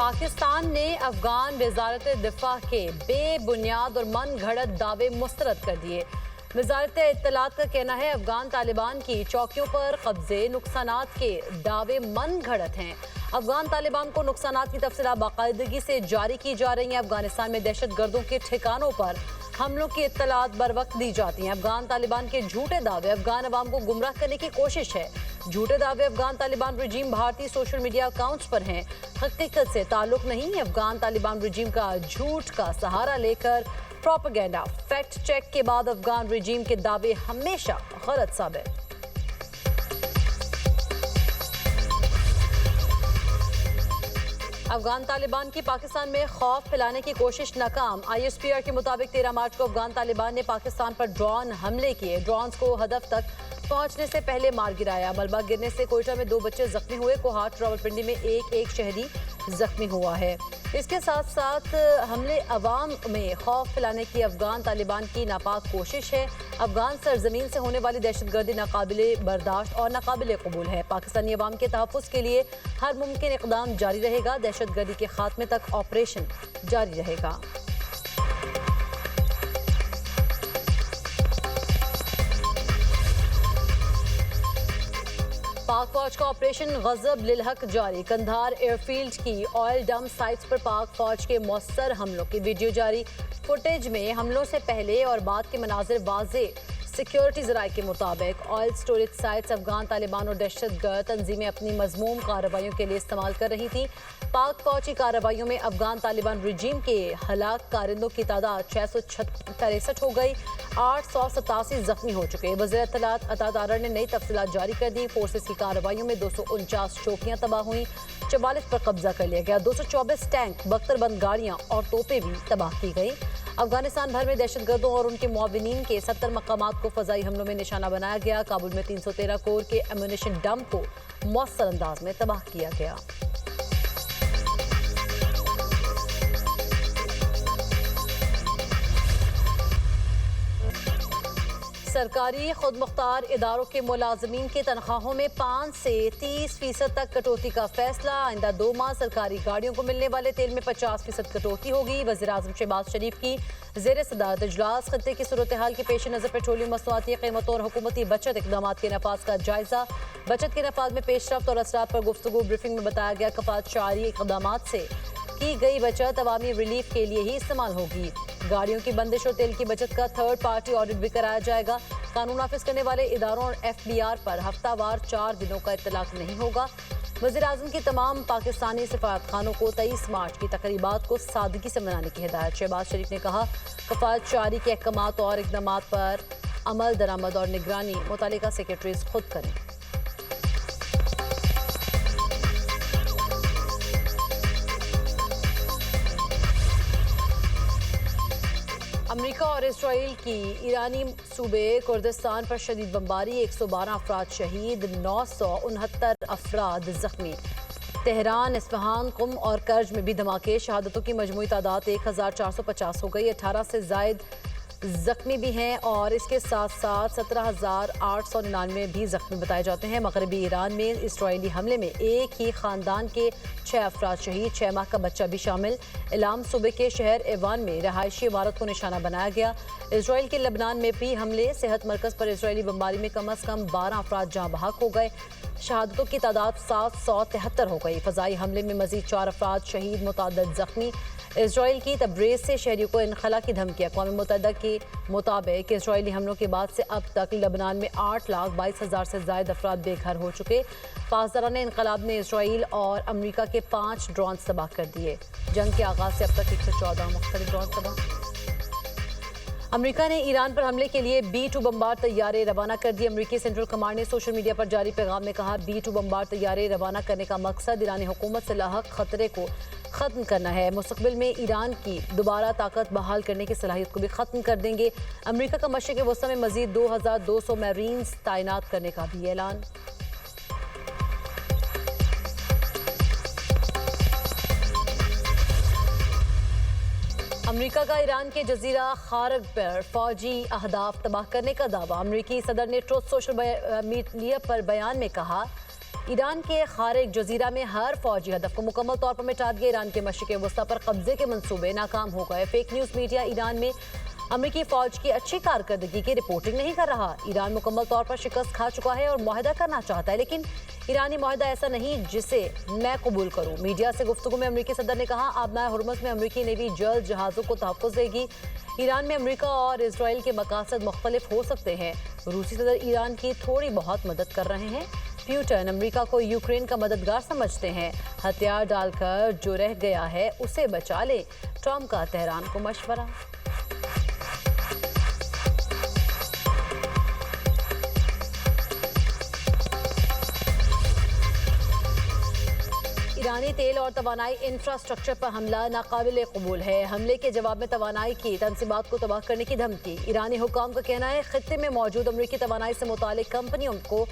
पाकिस्तान ने अफगान वजारत दिफा के बेबुनियाद और मन घड़त दावे मुस्तरद कर दिए। वजारत इत्तलात का कहना है अफगान तालिबान की चौकियों पर कब्जे नुकसानात के दावे मन घड़त हैं। अफगान तालिबान को नुकसानात की तफसीलात बाकायदगी से जारी की जा रही हैं। अफगानिस्तान में दहशत गर्दों के ठिकानों पर हमलों की इत्तलात बर वक्त दी जाती हैं। अफगान तालिबान के झूठे दावे अफगान अवाम को गुमराह करने की कोशिश है। झूठे दावे अफगान तालिबान रजीम भारतीय सोशल मीडिया अकाउंट्स पर हैं, हकीकत से ताल्लुक नहीं। अफगान तालिबान रजीम का झूठ का सहारा लेकर प्रोपेगेंडा फैक्ट चेक के बाद अफगान रजीम के दावे हमेशा गलत साबित। अफगान तालिबान की पाकिस्तान में खौफ फैलाने की कोशिश नाकाम। ISPR के मुताबिक 13 मार्च को अफगान तालिबान ने पाकिस्तान पर ड्रोन हमले किए। ड्रोन्स को हदफ तक पहुंचने से पहले मार गिराया। मलबा गिरने से कोयटा में 2 बच्चे जख्मी हुए। कोहाट रावलपिंडी में एक शहरी जख्मी हुआ है। इसके साथ साथ हमले अवाम में खौफ फैलाने की अफगान तालिबान की नापाक कोशिश है। अफगान सरजमीन से होने वाली दहशतगर्दी नाकाबिले बर्दाश्त और नाकाबिले कबूल है। पाकिस्तानी अवाम के तहफ़्फ़ुज़ के लिए हर मुमकिन इक़दाम जारी रहेगा। दहशतगर्दी के खात्मे तक ऑपरेशन जारी रहेगा। पाक फौज का ऑपरेशन गजब लिल हक जारी। कंधार एयरफील्ड की ऑयल डंप साइट्स पर पाक फौज के मौसर हमलों की वीडियो जारी। फुटेज में हमलों से पहले और बाद के मनाजिर वाज़े। सिक्योरिटी ज़राए के मुताबिक oil storage sites Afghan Taliban और दहशतगर्द तंजीमें अपनी मज़मूम कार्रवाइयों के लिए इस्तेमाल कर रही थी। पाक फौज की कार्रवाइयों में अफगान तालिबान रजीम के हलाक कारिंदों की तादाद 663 हो गई। 887 जख्मी हो चुके। वज़ीर इत्तलात अता तारड़ ने नई तफसीलात जारी कर दी। फोर्सेस की कार्रवाइयों में 249 चौकियाँ तबाह हुई, 44 पर कब्जा कर लिया गया। 224 टैंक, बख्तरबंद गाड़ियाँ और तोपें भी तबाह की गई। अफगानिस्तान भर में दहशतगर्दों और उनके मुआविनीन के 70 मकामात को फ़ज़ाई हमलों में निशाना बनाया गया। काबुल में 313 कोर के एम्यूनिशन डंप को मौसर अंदाज में तबाह किया गया। सरकारी खुद मुख्तार इदारों के मुलाजमीन की तनख्वाहों में 5 से 30% तक कटौती का फैसला। आइंदा 2 माह सरकारी गाड़ियों को मिलने वाले तेल में 50% कटौती होगी। वज़ीर आज़म शहबाज शरीफ की ज़ेर सदारत इजलास। खत्ते की सूरत हाल के पेश नज़र पेट्रोलियम मसनूआती कीमतों और हुकूमती बचत इक़दामात के नफाज का जायजा। बचत के नफाज में पेशरफ्त और असरात पर गुफ्तगू। ब्रीफिंग में बताया गया कफात शारी इक़दामात से की गई बचत अवामी रिलीफ के लिए ही इस्तेमाल होगी। गाड़ियों की बंदिश और तेल की बचत का थर्ड पार्टी ऑडिट भी कराया जाएगा। कानून नाफिज करने वाले इदारों और FBR पर हफ्तावार 4 दिनों का इत्तलाक नहीं होगा। वज़ीर आज़म की तमाम पाकिस्तानी सिफारत खानों को 23 मार्च की तकरीबात को सादगी से मनाने की हिदायत। शहबाज शरीफ ने कहा कफात शारी के अहकामात और इक़दामात पर अमल दरामद और निगरानी मुतल्लिका सेक्रेटरीज खुद करें। अमेरिका और इसराइल की ईरानी सूबे कुर्दिस्तान पर शदीद बमबारी। 112 अफराद शहीद, 969 अफराद जख्मी। तेहरान, इस्फहान, कुम और कर्ज में भी धमाके। शहादतों की मजमूई तादाद 1450 हो गई। 18 से जायद जख्मी भी हैं और इसके साथ साथ 17,899 भी जख्मी बताए जाते हैं। मगरबी ईरान में इसराइली हमले में एक ही खानदान के 6 अफराद शहीद, 6 माह का बच्चा भी शामिल। इलाम सूबे के शहर एवान में रहायशी इमारत को निशाना बनाया गया। इसराइल के लबनान में भी हमले। सेहत मरकज़ पर इसराइली बमबारी में कम अज़ कम 12 अफराद जाँ बहक हो गए। शहादतों की तादाद 773 हो गई। फ़ज़ाई हमले में मज़ीद 4 अफराद शहीद, मुतअद्दिद जख्मी। इसराइल की तब्रेज़ से शहरियों को इनखला की धमकी। अक़वाम मुत्तहिदा के मुताबिक इसराइली हमलों के बाद से अब तक लबनान में 8,22,000 से ज़ायद अफराद बेघर हो चुके। पासदारान इनकलाब ने इसराइल और अमरीका के 5 ड्रोन तबाह कर दिए। जंग के आगाज़ से अब तक 114 मुख्तलिफ ड्रोन तबाह। अमेरिका ने ईरान पर हमले के लिए B-2 बमबार तैयारे रवाना कर दिए। अमेरिकी सेंट्रल कमांड ने सोशल मीडिया पर जारी पैगाम में कहा B-2 बमबार तैयारे रवाना करने का मकसद ईरानी हुकूमत से लाहक खतरे को ख़त्म करना है। मुस्तक़बिल में ईरान की दोबारा ताकत बहाल करने की सलाहियत को भी ख़त्म कर देंगे। अमेरिका का मशरिक़ वस्ती में मज़ीद 2200 मैरीन्स तैनात करने का भी ऐलान। अमेरिका का ईरान के जजीरा खारग पर फौजी अहदाफ तबाह करने का दावा। अमेरिकी सदर ने ट्रुथ सोशल मीडिया पर बयान में कहा ईरान के खारिज जजीरा में हर फौजी हदफ को मुकम्मल तौर पर मिटा दिया। ईरान के मशरिक़ वस्ता पर कब्जे के मंसूबे नाकाम हो गए। फेक न्यूज़ मीडिया ईरान में अमेरिकी फौज की अच्छी कारकर्दगी की रिपोर्टिंग नहीं कर रहा। ईरान मुकम्मल तौर पर शिकस्त खा चुका है और मुआहदा करना चाहता है, लेकिन ईरानी मुआहदा ऐसा नहीं जिसे मैं कबूल करूं। मीडिया से गुफ्तगू में अमेरिकी सदर ने कहा, आबनाए हुर्मुज़ में अमेरिकी नेवी जल्द जहाज़ों को तहफ़्फ़ुज़ देगी। ईरान में अमेरिका और इसराइल के मकासद मुख्तलिफ हो सकते हैं। रूसी सदर ईरान की थोड़ी बहुत मदद कर रहे हैं। प्यूटन अमेरिका को यूक्रेन का मददगार समझते हैं। हथियार डालकर जो रह गया है उसे बचा ले, ट्रंप का तेहरान को मशवरा। ईरानी तेल और तवानाई इंफ्रास्ट्रक्चर पर हमला नाकाबिल कबूल है। हमले के जवाब में तवानाई की तनसीबात को तबाह करने की धमकी। ईरानी हुकाम का कहना है, खित्ते में मौजूद अमरीकी तवानाई से मुतालिक कंपनियों को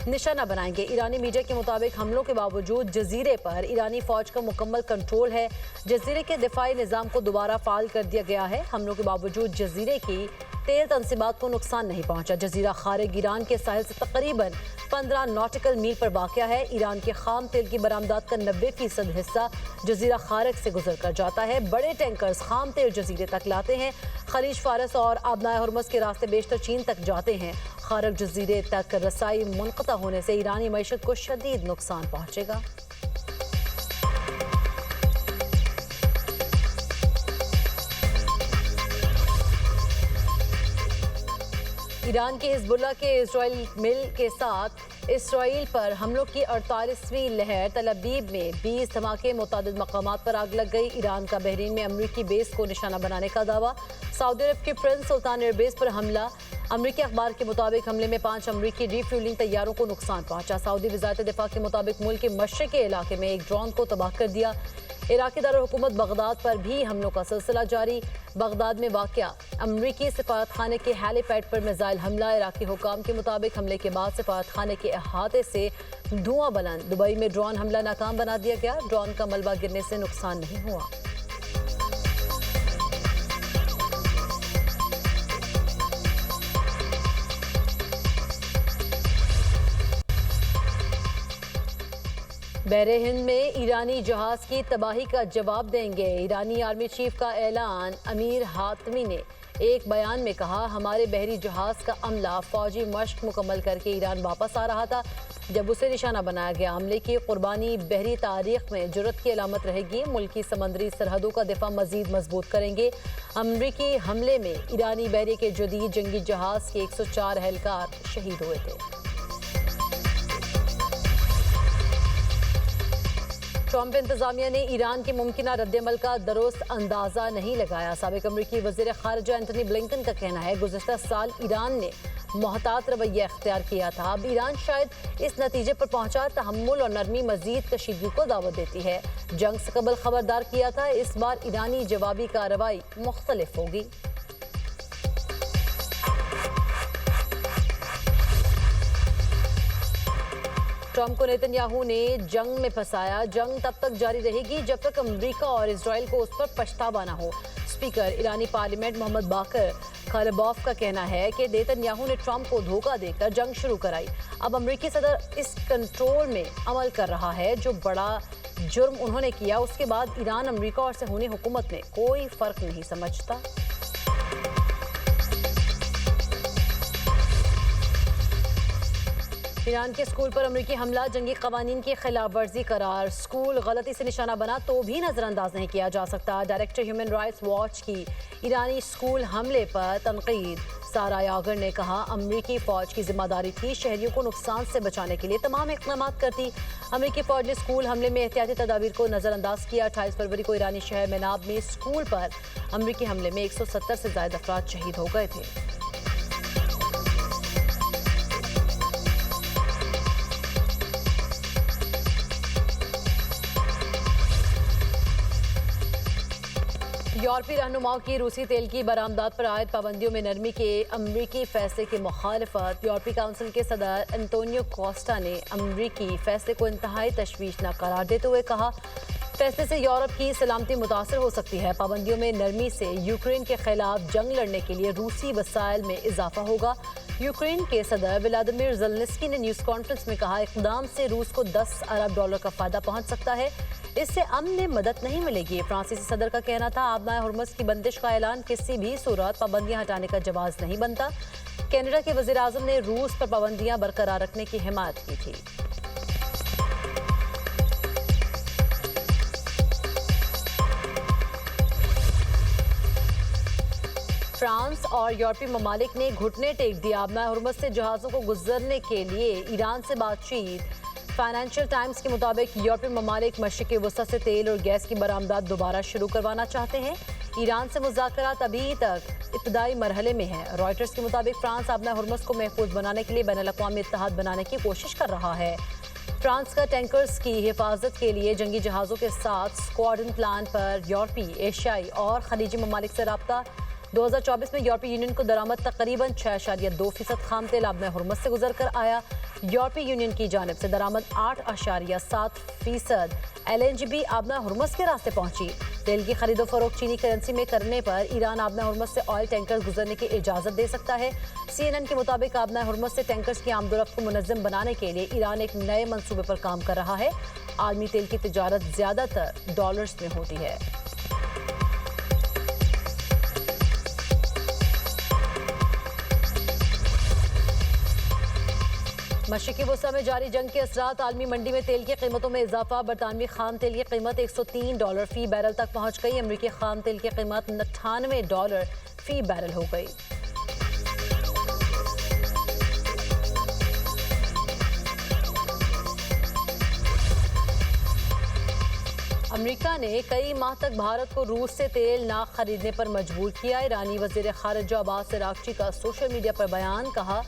निशाना बनाएंगे। ईरानी मीडिया के मुताबिक हमलों के बावजूद जजीरे पर ईरानी फौज का मुकम्मल कंट्रोल है। जजीरे के दिफाई निज़ाम को दोबारा फाल कर दिया गया है। हमलों के बावजूद जजीरे की तेल तनसीबात को नुकसान नहीं पहुंचा। जजीरा खारिज ईरान के साहिल से तकरीबन 15 नॉटिकल मील पर वाक़या है। ईरान के खाम तेल की बरामदात का 90% हिस्सा जजीरा खारिज से गुजर कर जाता है। बड़े टैंकर्स खाम तेल जजीरे तक लाते हैं। खलीज फारस और आबनाए हुर्मुज़ के रास्ते बेशतर चीन तक जाते हैं। खारिज जजीरे तक रसाई मुनक़ता होने से ईरानी मईशत को शदीद नुकसान पहुँचेगा। ईरान के हिजबुल्लाह के इजराइल मिल के साथ इसराइल पर हमलों की 48वीं लहर। तल अबीब में 20 धमाके, मुतादिद मकामात पर आग लग गई। ईरान का बहरीन में अमरीकी बेस को निशाना बनाने का दावा। सऊदी अरब के प्रिंस सुल्तान एयरबेस पर हमला। अमरीकी अखबार के मुताबिक हमले में 5 अमरीकी रिफ्यूलिंग तैयारों को नुकसान पहुंचा। सऊदी वज़ारत दिफा के मुताबिक मुल्क के मशरिक़ी इलाके में एक ड्रोन को तबाह कर दिया। इराकी दारुल-हुकूमत बगदाद पर भी हमलों का सिलसिला जारी। बगदाद में वाक़या अमरीकी सिफारत खाने के हेलीपैड पर मिसाइल हमला। इराकी हुकाम के मुताबिक हमले के बाद सिफारत खाने के अहाते से धुआं बुलंद। दुबई में ड्रोन हमला नाकाम बना दिया गया। ड्रोन का मलबा गिरने से नुकसान नहीं हुआ। बहरे हिंद में ईरानी जहाज की तबाही का जवाब देंगे। ईरानी आर्मी चीफ का ऐलान। अमीर हातमी ने एक बयान में कहा, हमारे बहरी जहाज का अमला फौजी मश्क मुकम्मल करके ईरान वापस आ रहा था जब उसे निशाना बनाया गया। हमले की कुर्बानी बहरी तारीख में जुर्रत की अलामत रहेगी। मुल्की समंदरी सरहदों का दिफा मजीद मजबूत करेंगे। अमरीकी हमले में ईरानी बहरी के जदीद जंगी जहाज के 104 एहलकार शहीद हुए थे। ट्रंप इंतजामिया ने ईरान के मुमकिन रद्दमल का दुरुस्त अंदाजा नहीं लगाया। साबिक अमरीकी वज़ीर ख़ारिजा एंटनी ब्लिंकन का कहना है, गुज़िश्ता साल ईरान ने मोहतात रवैया अख्तियार किया था। अब ईरान शायद इस नतीजे पर पहुंचा, तहम्मुल और नरमी मजीद कशीदगी को दावत देती है। जंग से कबल खबरदार किया था, इस बार ईरानी जवाबी कार्रवाई मुख्तलिफ होगी। ट्रंप को नेतन्याहू ने जंग में फंसाया। जंग तब तक जारी रहेगी जब तक अमेरिका और इजराइल को उस पर पछतावा न हो। स्पीकर ईरानी पार्लियामेंट मोहम्मद बाकर खलबॉफ का कहना है कि नेतन्याहू ने ट्रंप को धोखा देकर जंग शुरू कराई। अब अमेरिकी सदर इस कंट्रोल में अमल कर रहा है जो बड़ा जुर्म उन्होंने किया। उसके बाद ईरान, अमेरिका और सहूनी हुकूमत में कोई फर्क नहीं समझता। ईरान के स्कूल पर अमेरिकी हमला जंगी कवानीन की खिलाफ वर्जी करार। स्कूल गलती से निशाना बना तो भी नजरअंदाज नहीं किया जा सकता। डायरेक्टर ह्यूमन राइट्स वॉच की ईरानी स्कूल हमले पर तनकीद। सारा यागर ने कहा, अमेरिकी फौज की जिम्मेदारी थी शहरियों को नुकसान से बचाने के लिए तमाम इक़दाम करती। अमेरिकी फौज ने स्कूल हमले में एहतियाती तदाबीर को नजरअंदाज किया। 28 फरवरी को ईरानी शहर मेनाब में स्कूल पर अमेरिकी हमले में 170 से ज्यादा अफराद शहीद हो गए थे। यूरोपीय रहनुमाओं की रूसी तेल की बरामदात पर आयद पाबंदियों में नरमी के अमरीकी फैसले की मुखालफत। यूरोपीय काउंसिल के सदर एंटोनियो कोस्टा ने अमरीकी फैसले को इंतहाई तशवीशनाक करार देते हुए कहा, फैसले से यूरोप की सलामती मुतासर हो सकती है। पाबंदियों में नरमी से यूक्रेन के खिलाफ जंग लड़ने के लिए रूसी वसाइल में इजाफा होगा। यूक्रेन के सदर व्लादिमीर ज़ेलेंस्की ने न्यूज़ कॉन्फ्रेंस में कहा, इक़दाम से रूस को $10 अरब का फायदा पहुंच सकता है। इससे अमन में मदद नहीं मिलेगी। फ्रांसीसी सदर का कहना था, आबनाए हुर्मुज़ की बंदिश का ऐलान किसी भी सूरत पाबंदियां हटाने का जवाब नहीं बनता। कनाडा के वज़ीर आज़म ने रूस पर पाबंदियां बरकरार रखने की हिमायत की थी। फ्रांस और यूरोपीय ममालिक ने घुटने टेक दिया। आबनाए हुर्मुज़ से जहाज़ों को गुजरने के लिए ईरान से बातचीत। फाइनेंशियल टाइम्स के मुताबिक यूरोपीय ममालिक मशरिक़ी वसत से तेल और गैस की बरामदात दोबारा शुरू करवाना चाहते हैं। ईरान से मुज़ाकरात अभी तक इब्तदाई मरहले में है। रॉयटर्स के मुताबिक फ्रांस आबनाए हुर्मुज़ को महफूज बनाने के लिए बैनुल-अक़वामी इत्तेहाद बनाने की कोशिश कर रहा है। फ्रांस का टैंकर्स की हिफाजत के लिए जंगी जहाज़ों के साथ स्क्वाड्रन प्लान पर यूरोपीय, एशियाई और खलीजी ममालिक से रब्ता। 2024 में यूरोपीय यूनियन को दरामद तकरीबन 6.2% खाम तेल आबनाए हुर्मुज़ से गुजर कर आया। यूरोपीय यूनियन की जानिब से दरामद 8.7% LNG भी आबनाए हुर्मुज़ के रास्ते पहुंची। तेल की खरीदो फरोख्त चीनी करेंसी में करने पर ईरान आबनाए हुर्मुज़ से ऑयल टैंकर्स गुजरने की इजाज़त दे सकता है। CNN के मुताबिक आबनाए हुर्मुज़ से टैंकर्स की आमदोरफ्त को मुनज़्ज़म बनाने के लिए ईरान एक नए मंसूबे पर काम कर रहा है। आलमी तेल की तिजारत ज़्यादातर डॉलर्स में होती है। मशरिक़ी वसा में जारी जंग के असरात। आलमी मंडी में तेल की कीमतों में इजाफा। बरतानवी खाम तेल की कीमत $103 फी बैरल तक पहुंच गई। अमरीकी खाम तेल की कीमत $98 फी बैरल हो गई। अमेरिका ने कई माह तक भारत को रूस से तेल ना खरीदने पर मजबूर किया। ईरानी वज़ीर ख़ारिजा अब्बास अराग़ची का सोशल मीडिया पर बयान। कहा,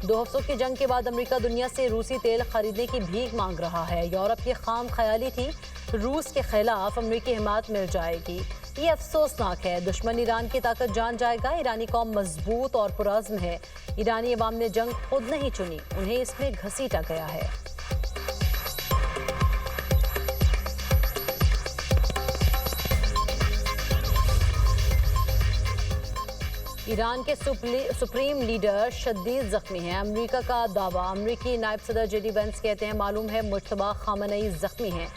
2 हफ्तों की जंग के बाद अमेरिका दुनिया से रूसी तेल खरीदने की भीख मांग रहा है। यूरोप की खाम ख्याली थी रूस के खिलाफ अमेरिकी हिमायत मिल जाएगी। ये अफसोसनाक है। दुश्मन ईरान की ताकत जान जाएगा। ईरानी कौम मजबूत और पुरज़्म है। ईरानी अवाम ने जंग खुद नहीं चुनी, उन्हें इसमें घसीटा गया है। ईरान के सुप्रीम लीडर शदीद जख्मी हैं। अमेरिका का दावा। अमेरिकी नायब सदर JD वेंस कहते हैं, मालूम है मुज्तबा खामेनी जख्मी हैं।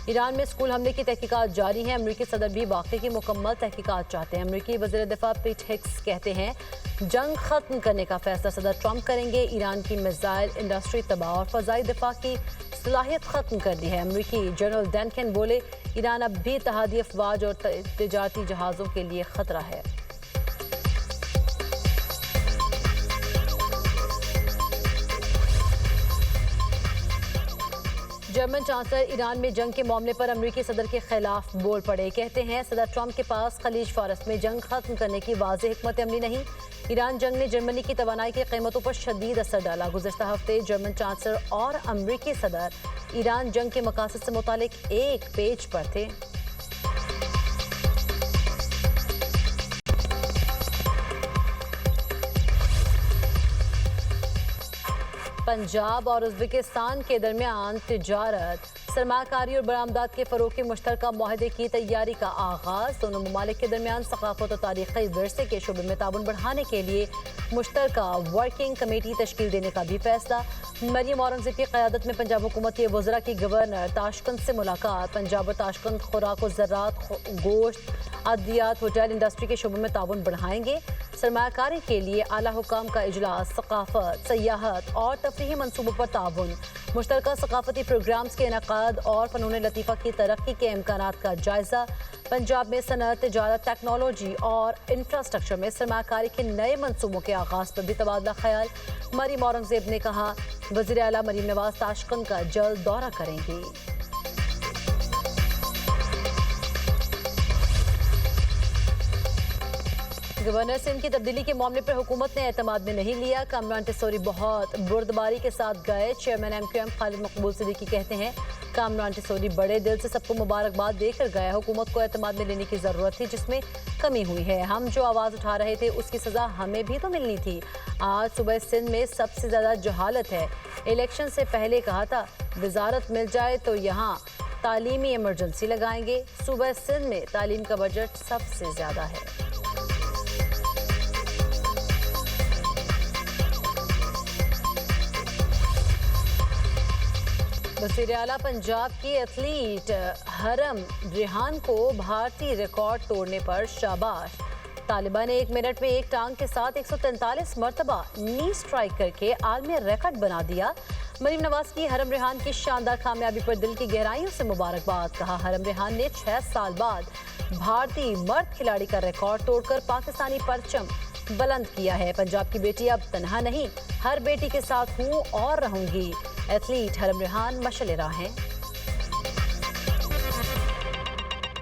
ईरान में स्कूल हमले की तहकीकात जारी है। अमेरिकी सदर भी वाक़े की मुकम्मल तहकीकात चाहते हैं। अमेरिकी वज़ीर दिफा पीट हेग्स कहते हैं, जंग खत्म करने का फैसला सदर ट्रंप करेंगे। ईरान की मिसाइल इंडस्ट्री तबाह और फ़ज़ाई दिफा की सलाहियत खत्म कर दी है। अमेरिकी जनरल डैनकन बोले, ईरान अब भी इत्तेहादी अफवाज और तिजारती जहाज़ों के लिए खतरा है। जर्मन चांसलर ईरान में जंग के मामले पर अमेरिकी सदर के खिलाफ बोल पड़े। कहते हैं, सदर ट्रंप के पास खलीज फारस में जंग खत्म करने की वाज़ेह हिकमत अमली नहीं। ईरान जंग ने जर्मनी की तवानाई की कीमतों पर शदीद असर डाला। गुज़िश्ता हफ्ते जर्मन चांसलर और अमेरिकी सदर ईरान जंग के मकासद से मुतालिक एक पेज पर थे। पंजाब और उज़्बेकिस्तान के दरमियान तिजारत, सरमाकारी और बरामदात के फ़रोग़ के मुश्तरका मुआहदे की तैयारी का आगाज़। दोनों ममालिक के दरमियान सक़ाफ़त और तारीख़ी विरसे के शोबे में ताउन बढ़ाने के लिए मुश्तरका वर्किंग कमेटी तश्कील देने का भी फैसला। मरियम औरंगज़ेब की क़यादत में पंजाब हुकूमत के वज़रा की गवर्नर ताशकंद से मुलाकात। पंजाब और ताशकंद खुराक और ज़राअत, गोश्त, अद्वियात, होटल इंडस्ट्री के शोबे में ताउन बढ़ाएंगे। सरमाकारी के लिए आला हुकाम का इजलास। सक़ाफ़त, सयाहत और तफरीही मनसूबों पर ताउन। मुश्तरका सक़ाफ़ती प्रोग्राम्स के इनक़ाद और फ़नून लतीफ़ा की तरक्की के इम्कानात का जायज़ा। पंजाब में सनअत, तिजारत, टेक्नोलॉजी और इंफ्रास्ट्रक्चर में सरमाकारी के नए मनसूबों के आगाज़ पर भी तबादला ख्याल। मरियम औरंगज़ेब ने कहा, वज़ीर आला मरीम नवाज़ ताशकंद का जल्द दौरा करेंगी। गवर्नर सिंध की तब्दीली के मामले पर हुकूमत ने एतमाद में नहीं लिया। कामरान टिसोरी बहुत बुर्दबारी के साथ गए। चेयरमैन MQM खालिद मकबूल सिद्दीकी कहते हैं, कामरान टिसोरी बड़े दिल से सबको मुबारकबाद देकर गए। हुकूमत को एतमाद में लेने की ज़रूरत थी, जिसमें कमी हुई है। हम जो आवाज़ उठा रहे थे उसकी सज़ा हमें भी तो मिलनी थी। आज सुबह सिंध में सबसे ज़्यादा जहालत है। इलेक्शन से पहले कहा था वजारत मिल जाए तो यहाँ तालीमी इमरजेंसी लगाएंगे। सूबा सिंध में तालीम का बजट सबसे ज्यादा है। वज़ीर आला पंजाब की एथलीट हरम रिहान को भारतीय रिकॉर्ड तोड़ने पर शाबाश। तालिबा ने 1 मिनट में एक टांग के साथ 143 मरतबा नी स्ट्राइक करके आलमी रिकॉर्ड बना दिया। मरीम नवाज की हरम रिहान की शानदार कामयाबी पर दिल की गहराइयों से मुबारकबाद। कहा, हरम रिहान ने 6 साल बाद भारतीय मर्द खिलाड़ी का रिकॉर्ड तोड़कर पाकिस्तानी परचम बुलंद किया है। पंजाब की बेटी अब तन्हा नहीं, हर बेटी के साथ हूँ और रहूंगी। एथलीट हरम रिहान मशाल राह हैं।